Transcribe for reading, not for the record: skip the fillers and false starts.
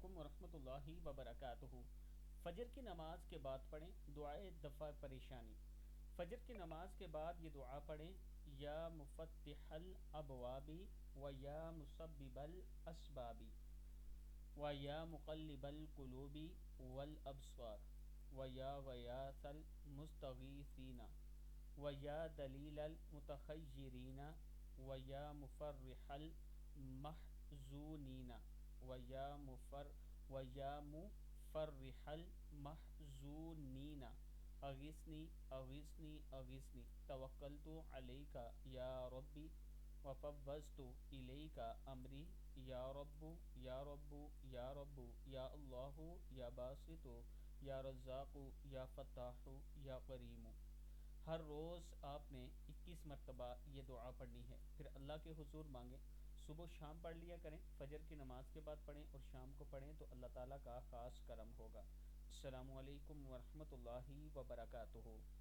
علیکم ورحمۃ اللہ وبرکاتہ۔ فجر کی نماز کے بعد پڑھیں دعائے دفع پریشانی۔ فجر کی نماز کے بعد یہ دعا پڑھیں: یا مفتح الابواب و یا مسبب الاسباب و یا مقلب القلوب والابصار و یا غیاث المستغیثین و یا دلیل المتخیرین و یا مفرح المحزونین و یا مفرح المحزونین اغثنی اغثنی اغثنی توکلت علیک یا ربی وفوضت الیک امری یا رب یا رب یا رب یا اللہ یا باسط یا رزاق یا فتاح یا کریم۔ ہر روز آپ نے 21 مرتبہ یہ دعا پڑھنی ہے، پھر اللہ کے حضور مانگیں۔ صبح و شام پڑھ لیا کریں، فجر کی نماز کے بعد پڑھیں اور شام کو پڑھیں تو اللہ تعالیٰ کا خاص کرم ہوگا۔ السلام علیکم ورحمۃ اللہ وبرکاتہ۔